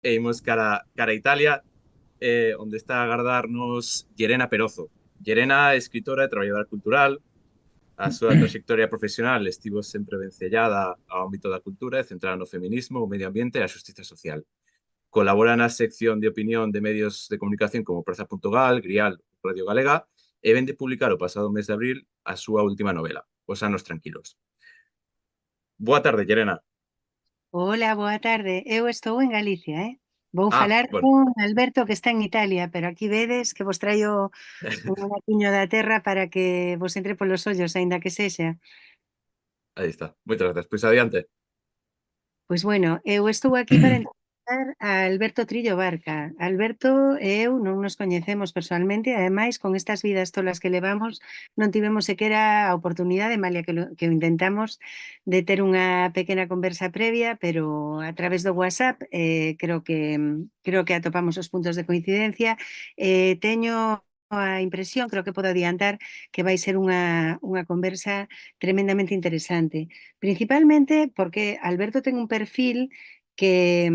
e imos cara a Italia, onde está a agardarnos Llerena Perozo. Llerena é escritora e traballadora cultural. A súa trayectoria profesional estivo sempre vencellada ao ámbito da cultura e centrada no feminismo, o medio ambiente e a xustiza social. Colabora na sección de opinión de medios de comunicación como Praza.gal, Grial, Radio Galega, e vende publicar o pasado mes de abril a súa última novela, Os anos tranquilos. Boa tarde, Llerena. Hola, boa tarde. Eu estou en Galicia, eh? Vou Ah, falar bueno, con Alberto que está en Italia, pero aquí vedes que vos traio un anaquiño da terra para que vos entre polos ollos, aínda que sexa. aí está. Moitas gracias. Pois adiante. Pois bueno, eu estou aquí para entrevistar a Alberto Trillo Barca. Alberto e eu non nos coñecemos personalmente, ademais, con estas vidas tolas que levamos, non tivemos sequera a oportunidade, malia que o intentamos, de ter unha pequena conversa previa, pero a través do WhatsApp creo que atopamos os puntos de coincidencia. Teño a impresión, creo que podo adiantar, que vai ser unha conversa tremendamente interesante. Principalmente porque Alberto ten un perfil que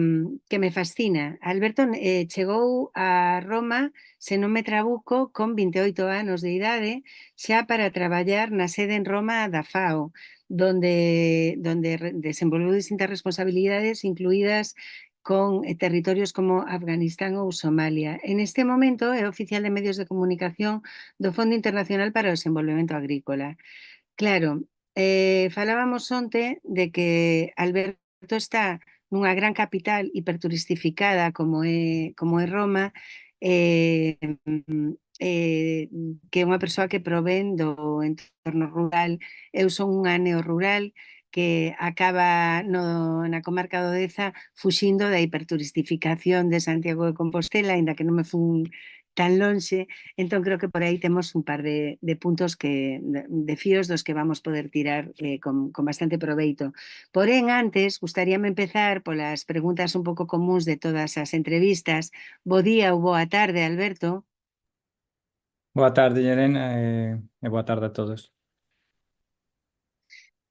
me fascina. Alberto chegou a Roma, se non me trabuco, con 28 anos de idade, xa para traballar na sede en Roma da FAO, donde desenvolveu distintas responsabilidades, incluídas con territorios como Afganistán ou Somalia. En este momento é oficial de medios de comunicación do Fondo Internacional para o Desenvolvemento Agrícola. Claro, falábamos onte de que Alberto está nunha gran capital hiperturistificada como é Roma, eh, que é unha persoa que provén do entorno rural. Eu son unha neorrural que acaba na comarca do Deza fuxindo da hiperturistificación de Santiago de Compostela, aínda que non me fun tan lonxe. Entón creo que por aí temos un par de puntos de fíos dos que vamos poder tirar con bastante proveito. Porén, antes, gustaríame empezar polas preguntas un pouco comuns de todas as entrevistas. Bo día ou boa tarde, Alberto. Boa tarde, Llerena, e boa tarde a todos.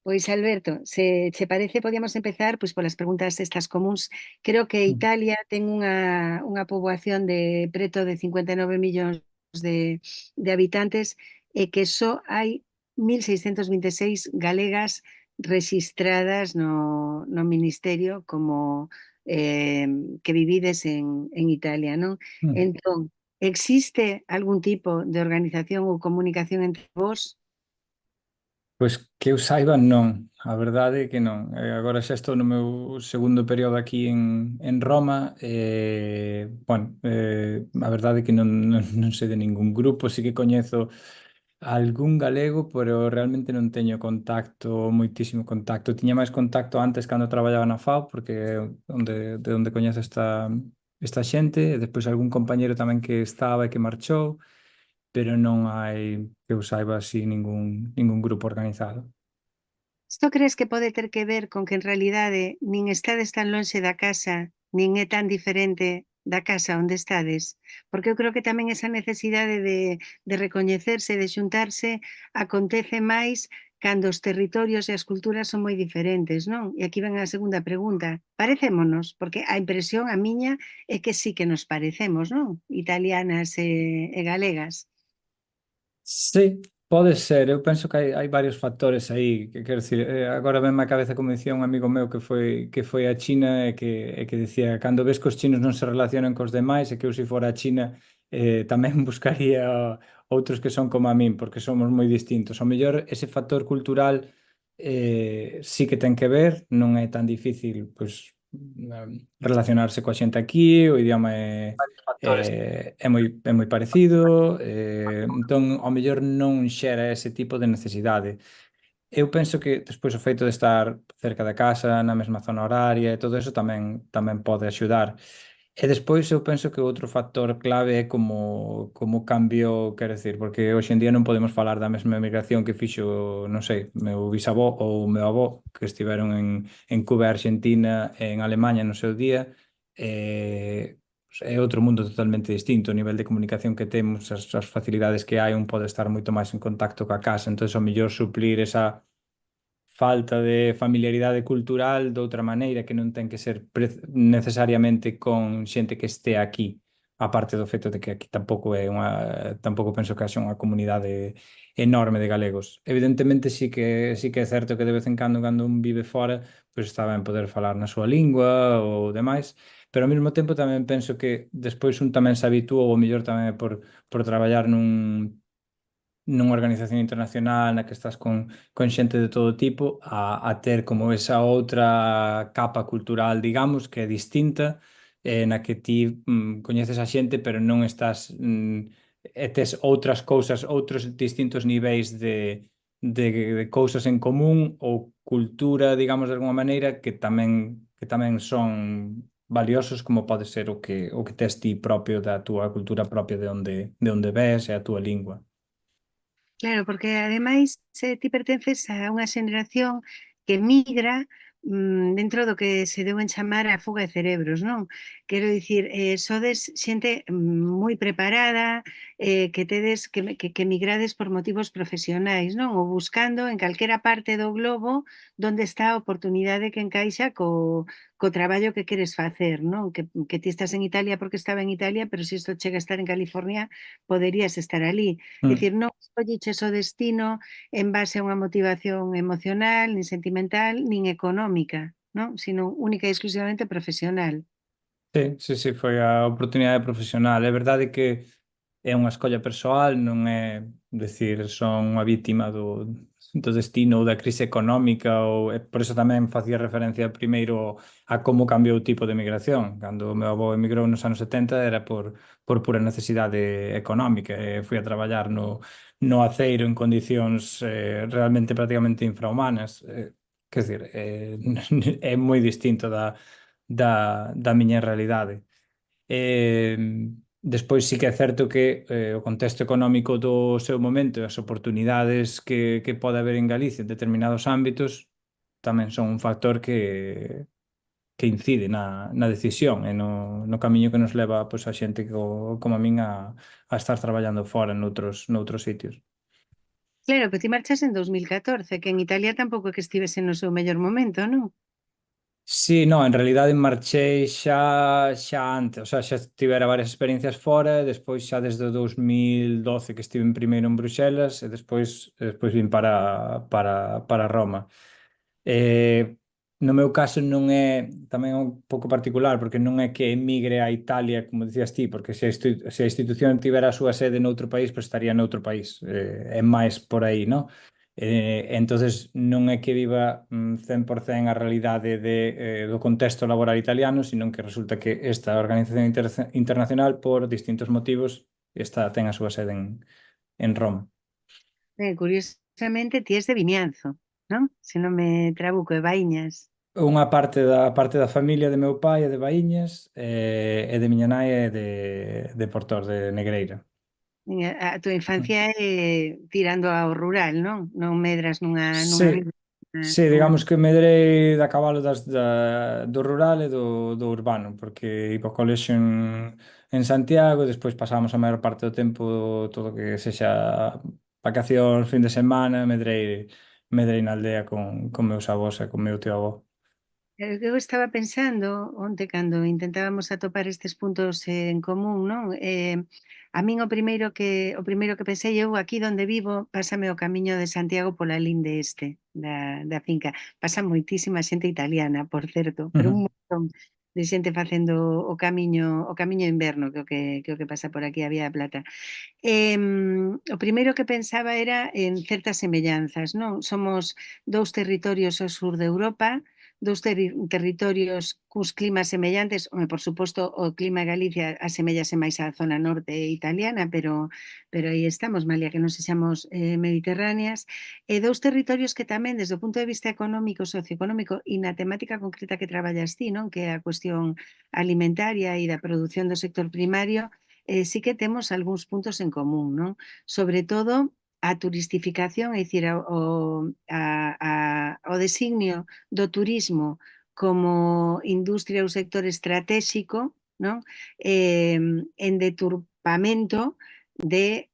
Pois, Alberto, se che parece, podíamos empezar pois polas preguntas estas comuns. Creo que Italia ten unha poboación de preto de 59 millóns de habitantes e que só hai 1.626 galegas rexistradas no Ministerio como que vivides en Italia, non? Mm. Entón, existe algún tipo de organización ou comunicación entre vós? Pois que eu saiba non, a verdade é que non. Agora xa estou no meu segundo período aquí en Roma a verdade é que non sei de ningún grupo, sí que coñezo algún galego, pero realmente non teño contacto, moitísimo contacto. Tiña máis contacto antes cando traballaba na FAO, porque é de onde coñezo esta xente, e despois algún compañeiro tamén que estaba e que marchou, pero non hai que eu saiba así ningún grupo organizado. Isto crees que pode ter que ver con que en realidade nin estades tan lonxe da casa, nin é tan diferente da casa onde estades? Porque eu creo que tamén esa necesidade de recoñecerse, de xuntarse, acontece máis cando os territorios e as culturas son moi diferentes, non? E aquí ven a segunda pregunta. Parecémonos? Porque a impresión a miña é que sí que nos parecemos, non? Italianas e galegas. Sí, pode ser. Eu penso que hai varios factores aí, que quero dicir, agora venme á cabeza como dicía un amigo meu que foi a China e que dicía, cando ves que os chinos non se relacionan cos demais e que eu se fora a China tamén buscaría outros que son como a min, porque somos moi distintos. Ao mellor ese factor cultural sí que ten que ver, non é tan difícil, pois, relacionarse coa xente aquí, o idioma é moi parecido, entón ao mellor non xera ese tipo de necesidade. Eu penso que despois o feito de estar cerca da casa, na mesma zona horaria e todo eso tamén pode axudar. E despois eu penso que outro factor clave é como cambio, quero decir, porque hoxe en día non podemos falar da mesma emigración que fixo, non sei, meu bisavó ou meu avó, que estiveron en Cuba e Argentina, en Alemanha no seu día, é outro mundo totalmente distinto, o nivel de comunicación que temos, as facilidades que hai, un pode estar moito máis en contacto coa casa, entón ao mellor suplir esa falta de familiaridade cultural de outra maneira que non ten que ser necesariamente con xente que este aquí, aparte do feito de que aquí tampouco penso que haxa unha comunidade enorme de galegos. Evidentemente sí que é certo que de vez en cando un vive fora, pois está ben poder falar na súa lingua ou demais, pero ao mesmo tempo tamén penso que despois un tamén se habitúa ou mellor tamén por traballar nunha organización internacional na que estás con xente de todo tipo a ter como esa outra capa cultural, digamos, que é distinta, na que ti coñeces a xente, pero non estás e tes outras cousas, outros distintos niveis de cousas en común ou cultura, digamos, de alguma maneira, que tamén son valiosos como pode ser o que tes ti propio da túa cultura propia de onde ves e a túa lingua. Claro, porque ademais ti pertences a unha xeneración que migra dentro do que se deu en chamar a fuga de cerebros, non? Quero dicir, sodes xente moi preparada, que migrades por motivos profesionais, non? Ou buscando en calquera parte do globo onde está a oportunidade que encaixa co traballo que queres facer, non? Que ti estás en Italia porque estaba en Italia, pero se isto chega a estar en California, poderías estar ali. Mm. Dicir, non escolliches o destino en base a unha motivación emocional, nin sentimental, nin económica, non? Sino única e exclusivamente profesional. Sí, foi a oportunidade profesional. É verdade que é unha escolla persoal, non é decir, son unha vítima do destino ou da crise económica ou por iso tamén facía referencia primeiro a como cambiou o tipo de migración. Cando o meu avó emigrou nos anos 70 era por pura necesidade económica. Fui a traballar no aceiro en condicións realmente prácticamente infrahumanas. Quer dizer, é moi distinto da miña realidade. Eh, Despois sí que é certo que o contexto económico do seu momento e as oportunidades que pode haber en Galicia en determinados ámbitos tamén son un factor que incide na decisión e no camiño que nos leva pois, a xente como a min a estar traballando fora noutros sitios. Claro, pero ti marchas en 2014, que en Italia tampouco é que estivese no seu mellor momento, non? Sí, no, en realidade marchei xa antes, o sea, xa tivera varias experiencias fora, e despois xa desde o 2012 que estive primeiro en Bruxelas e despois vin para Roma. No meu caso non é tamén é un pouco particular porque non é que emigre a Italia, como dicías ti, porque se a institución tivera a súa sede noutro país, pois estaría noutro país. É máis por aí, non? Entonces non é que viva 100% a realidade do contexto laboral italiano, sino que resulta que esta organización internacional, por distintos motivos, ten a súa sede en Roma. Curiosamente, ti és de Vimianzo, non? Se non me trabuco, de Baíñas. Unha parte da familia de meu pai é de Baíñas e de miña nai é de Portor, de Negreira. A túa infancia é tirando ao rural, non? Non medras nunha Sí, vida. sí, Nunha... digamos que medrei da cabalo do rural e do urbano, porque iba ao colexio en Santiago e despois pasábamos a maior parte do tempo todo que sexa vacacións, fin de semana, medrei na aldea con meus avós e con meu tío avó. Eu estaba pensando onte cando intentábamos atopar estes puntos en común, non? A min o primeiro que pensei, eu aquí onde vivo, pásame o Camiño de Santiago pola linde este da finca. Pasa moitísima xente italiana, por certo, pero un Ujú. montón de xente facendo o camiño inverno, que o que pasa por aquí a Vía da Plata. O primeiro que pensaba era en certas semellanzas, non? Somos dous territorios ao sur de Europa, dous territorios cus climas semellantes, por suposto o clima de Galicia asemellase máis á zona norte italiana, pero aí estamos, malia que non sexamos mediterráneas, e dous territorios que tamén desde o punto de vista económico, socioeconómico e na temática concreta que traballas ti, non? Que é a cuestión alimentaria e da produción do sector primario, sí que temos algúns puntos en común, non? Sobre todo a turistificación, é dicir, o designio do turismo como industria ou sector estratéxico, non? En deturpamento de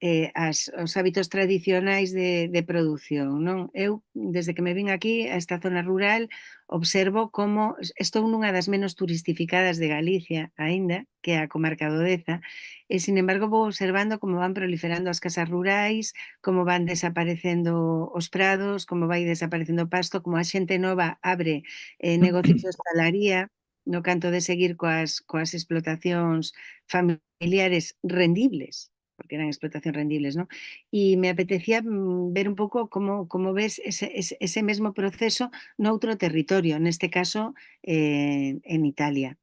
os hábitos tradicionais de produción, non? Eu, desde que me vin aquí a esta zona rural, observo como estou nunha das menos turistificadas de Galicia, aínda, que é a comarca do Deza, e, sin embargo, vou observando como van proliferando as casas rurais, como van desaparecendo os prados, como vai desaparecendo o pasto, como a xente nova abre negocios de hostalaría, no canto de seguir coas explotacións familiares rendibles, porque eran explotación rendibles, ¿no? Y me apetecía ver un pouco como ves ese mesmo proceso noutro territorio, neste caso en Italia.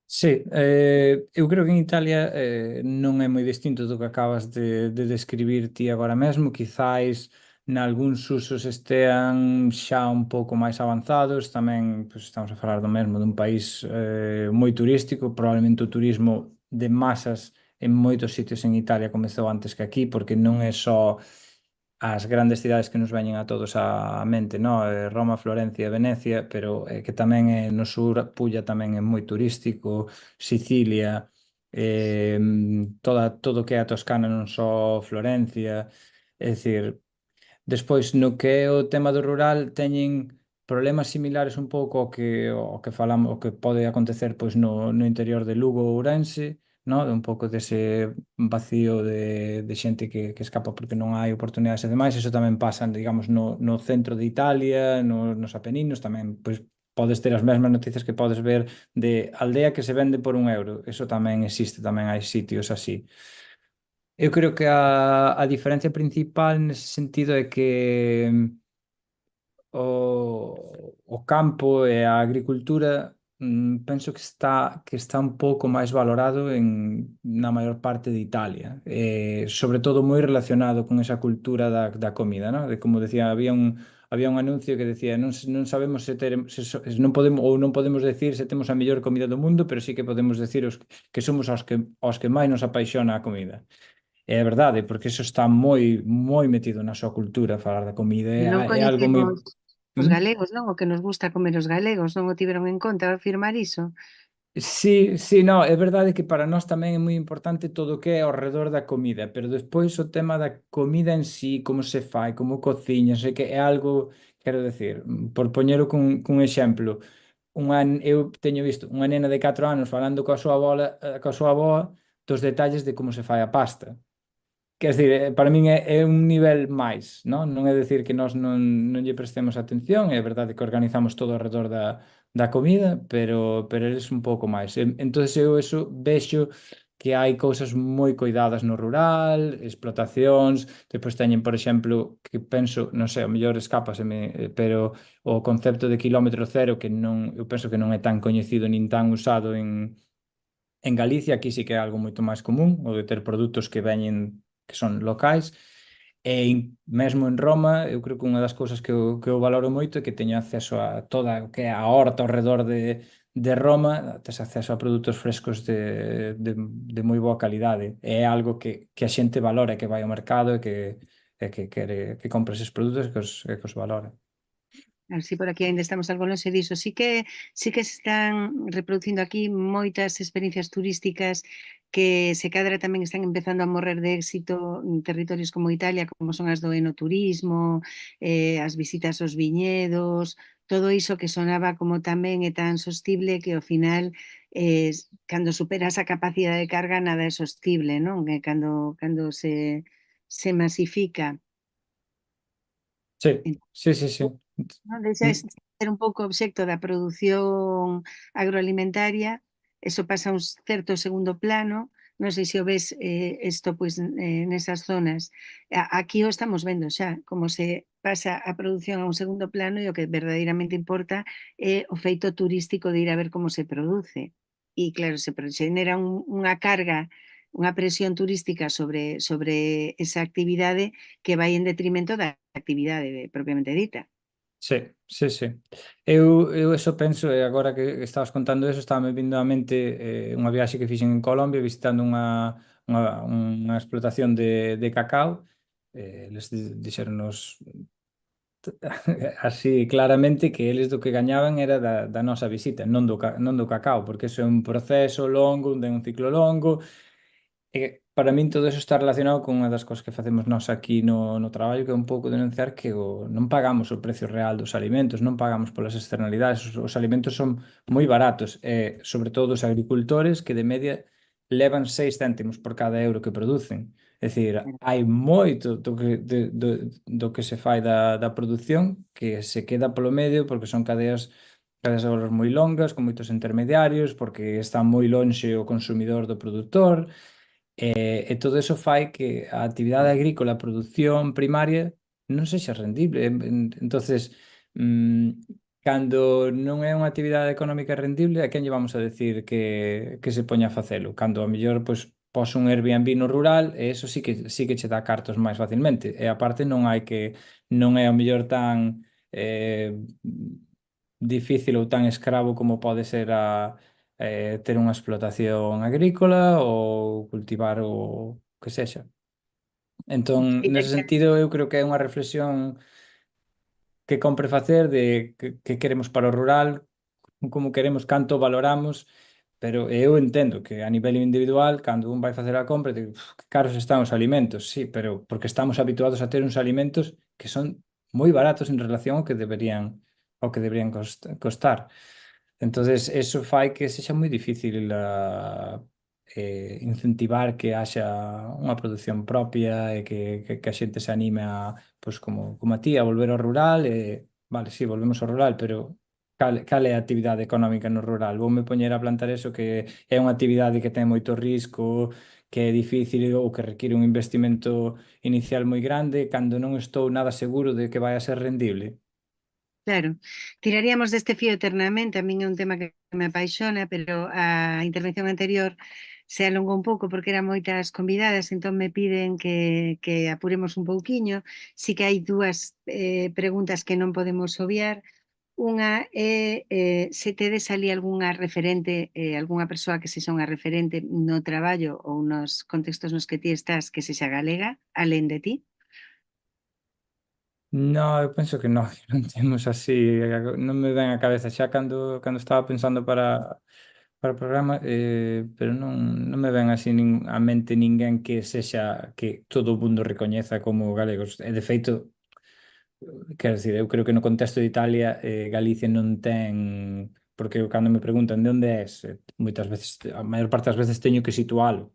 Sí, eu creo que en Italia non é moi distinto do que acabas de describir ti agora mesmo, quizáis nalgúns usos estean xa un pouco máis avanzados, tamén pois, estamos a falar do mesmo dun país moi turístico, probablemente o turismo de masas en moitos sitios en Italia comezou antes que aquí, porque non é só as grandes cidades que nos veñen a todos á mente, no? Roma, Florencia, Venecia, pero que tamén no sur, Puglia tamén é moi turístico, Sicilia, todo o que é a Toscana, non só Florencia, é dicir, despois no que é o tema do rural teñen problemas similares un pouco ao que falamos, o que pode acontecer pois no interior de Lugo ou Ourense, no? Un pouco dese vacío de xente que escapa porque non hai oportunidades e demais. Eso tamén pasa, digamos, no centro de Italia, nos Apeninos, tamén, pois, podes ter as mesmas noticias que podes ver de aldea que se vende por 1 euro. Eso tamén existe, tamén hai sitios así. Eu creo que a diferencia principal nese sentido é que o campo e a agricultura penso que está un pouco máis valorado na maior parte de Italia, sobre todo moi relacionado con esa cultura da comida, ¿no? De como decía, había un anuncio que decía non sabemos non podemos ou non podemos decir se temos a mellor comida do mundo, pero sí que podemos decir que somos os que máis nos apaixona a comida. É verdade, porque eso está moi moi metido na súa cultura, falar da comida Non é algo moi. coñecemos os ¿Mm? galegos, non? O que nos gusta comer os galegos, non o tiveron en conta ao afirmar iso? Sí, sí, no, é verdade que para nós tamén é moi importante todo o que é ao redor da comida, pero despois o tema da comida en sí, como se fai, como cociña, sei que é algo, quero decir, por poñero cun exemplo, eu teño visto unha nena de 4 anos falando coa súa avoa dos detalles de como se fai a pasta. Quer dizer, para min é un nivel máis, non? Non é dicir que nós non lle prestemos atención, é verdade que organizamos todo alrededor da comida, pero eles un pouco máis. Entonces eu eso vexo que hai cousas moi coidadas no rural, explotacións, depois teñen, por exemplo, que penso, non sei, o mellor escápaseme, pero o concepto de quilómetro cero que non, eu penso que non é tan coñecido nin tan usado en Galicia, aquí sí que é algo moito máis común, o de ter produtos que veñen que son locais, mesmo en Roma, eu creo que unha das cousas que eu valoro moito é que teño acceso a toda o que é a horta ao redor de Roma, tes acceso a produtos frescos de moi boa calidade. É algo que a xente valora, que vai ao mercado e que quere que compre eses produtos e que os valora. Así por aquí ainda estamos algo lonxe diso. Sí que se están reproducindo aquí moitas experiencias turísticas que se cadra tamén están empezando a morrer de éxito en territorios como Italia, como son as do enoturismo, as visitas aos viñedos, todo iso que sonaba como tamén é tan sostible que ao final cando superas a capacidade de carga nada é sostible, non? Cando se masifica. Sí, sí, sí, sí. Non deixa de ser un pouco obxecto da produción agroalimentaria, eso pasa a un certo segundo plano, non sei se o ves isto pois, nesas zonas. Aquí o estamos vendo xa, como se pasa a produción a un segundo plano e o que verdadeiramente importa é o feito turístico de ir a ver como se produce. E claro, se xenera unha carga, unha presión turística sobre esa actividade que vai en detrimento da actividade propiamente dita. Sí, sí, sí. Eu eso penso, e agora que estabas contando eso, estaba me vindo á mente unha viaxe que fixen en Colombia visitando unha explotación de cacao. Eles dixéronnos así claramente que eles do que gañaban era da nosa visita, non do cacao, porque eso é un proceso longo, un ciclo longo, e para min todo eso está relacionado con unha das cousas que facemos nós aquí no traballo, que é un pouco denunciar que non pagamos o precio real dos alimentos, non pagamos polas externalidades, os alimentos son moi baratos, sobre todo os agricultores que de media levan 6 céntimos por cada euro que producen. É dicir, hai moito do que se fai da produción que se queda polo medio porque son cadeas agora moi longas, con moitos intermediarios, porque está moi lonxe o consumidor do produtor, e todo eso fai que a actividade agrícola, a produción primaria, non sexa rendible. Entonces, cando non é unha actividade económica rendible, a quen lle vamos a decir que se poña a facelo? Cando a mellor pois, pos un Airbnb no rural, e eso sí que che dá cartos máis facilmente. E aparte non é o mellor tan difícil ou tan escravo como pode ser ter unha explotación agrícola ou cultivar o que sexa. Entón, nese sentido, eu creo que é unha reflexión que compre facer de que queremos para o rural, como queremos, canto valoramos, pero eu entendo que a nivel individual, cando un vai facer a compra, digo, que caros están os alimentos, sí, pero porque estamos habituados a ter uns alimentos que son moi baratos en relación ao que deberían costar. Entonces, eso fai que sexa moi difícil incentivar que haxa unha produción propia e que a xente se anime pois como a ti, a volver ao rural. Vale, sí, volvemos ao rural, pero cal é a actividade económica no rural? Voume poñer a plantar eso que é unha actividade que ten moito risco, que é difícil ou que require un investimento inicial moi grande, cando non estou nada seguro de que vai a ser rendible. Claro, tiraríamos deste fío eternamente, a min é un tema que me apaixona, pero a intervención anterior se alongou un pouco porque eran moitas convidadas, entón me piden que apuremos un pouquiño. Si que hai dúas preguntas que non podemos obviar. Unha é se tedes ali algunha referente, algunha persoa que sexa unha referente no traballo ou nos contextos nos que ti estás que sexa galega, alén de ti. No, eu penso que non, que non temos así, non me ven á cabeza xa cando estaba pensando para o programa, pero non me ven así á mente ninguén que sexa que todo o mundo recoñeza como galegos. E de feito, quero dicir, eu creo que no contexto de Italia, Galicia non ten, porque cando me preguntan de onde és, moitas veces, a maior parte das veces teño que situalo.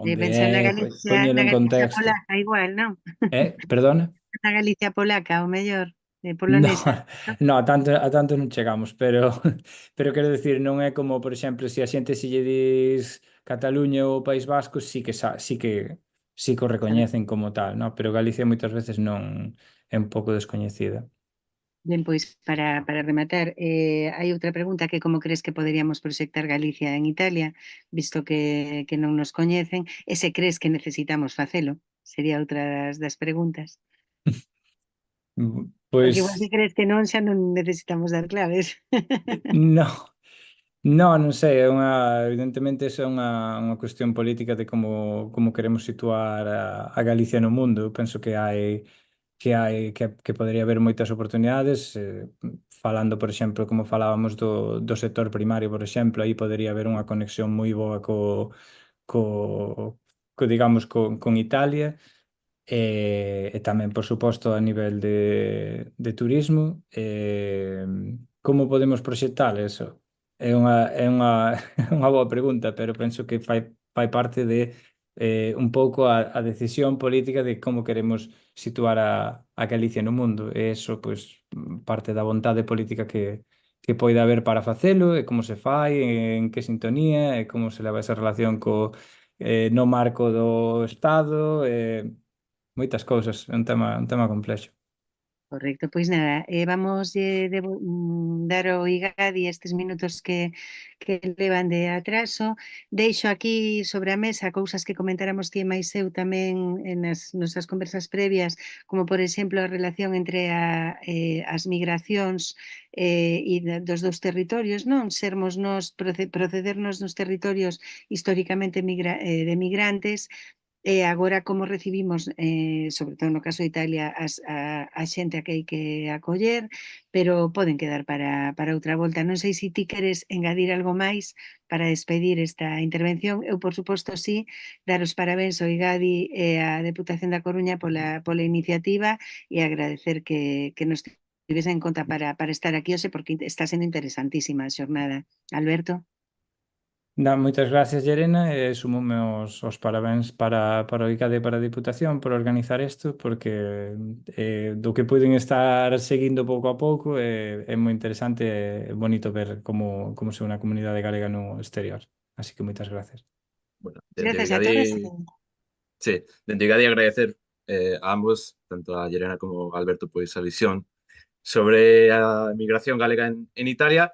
Onde Pensar é, poñelo Na en Galicia contexto. polaca igual, non? Perdona? Na Galicia polaca, o mellor, No, polonesa. no, a tanto non chegamos, pero pero quero dicir, non é como, por exemplo, se a xente se lle dis Cataluña ou País Vasco, sí que o recoñecen como tal, no? Pero Galicia moitas veces non é un pouco descoñecida. Ben, pois, para rematar, hai outra pregunta que como crees que poderíamos proxectar Galicia en Italia, visto que non nos coñecen, e se crees que necesitamos facelo, sería outra das preguntas. Porque igual se Pois crees que non, xa non necesitamos dar claves. no, non sei, evidentemente esa é unha cuestión política de como queremos situar a Galicia no mundo. Eu penso que podería haber moitas oportunidades, falando, por exemplo, como falábamos do sector primario, por exemplo, aí podería haber unha conexión moi boa digamos, con Italia, e tamén, por suposto, a nivel de turismo. Como podemos proxectar eso? É unha boa pregunta, pero penso que fai parte de un pouco a decisión política de como queremos situar a Galicia no mundo. E eso, pois, parte da vontade política que poida haber para facelo, e como se fai, en que sintonía, e como se leva esa relación no marco do Estado, moitas cousas, é un tema complexo. Correcto, pois nada, vamos dar o IGADI estes minutos que levan de atraso. Deixo aquí sobre a mesa cousas que comentáramos ti e máis eu tamén nas nosas conversas previas, como por exemplo a relación entre as migracións dos dous territorios, non? Sermos nós, procedernos nos territorios históricamente de migrantes, E agora como recibimos, sobre todo no caso de Italia, a xente a que hai que acoller, pero poden quedar para outra volta. Non sei se ti queres engadir algo máis para despedir esta intervención. Eu, por suposto, sí, dar os parabéns ao IGADI e á Deputación da Coruña pola iniciativa e agradecer que nos tivesen en conta para estar aquí hoxe, porque está sendo interesantísima a xornada. Alberto? Moitas gracias, Llerena, e sumome os parabéns para o ICADE e para a Diputación por organizar isto, porque do que poden estar seguindo pouco a pouco é moi interesante e bonito ver como se unha comunidade galega no exterior. Así que moitas gracias. Bueno, dende o Grazas a todas. IGADI, sí, dende o IGADI agradecer a ambos, tanto a Llerena como a Alberto, pois a visión sobre a emigración galega en Italia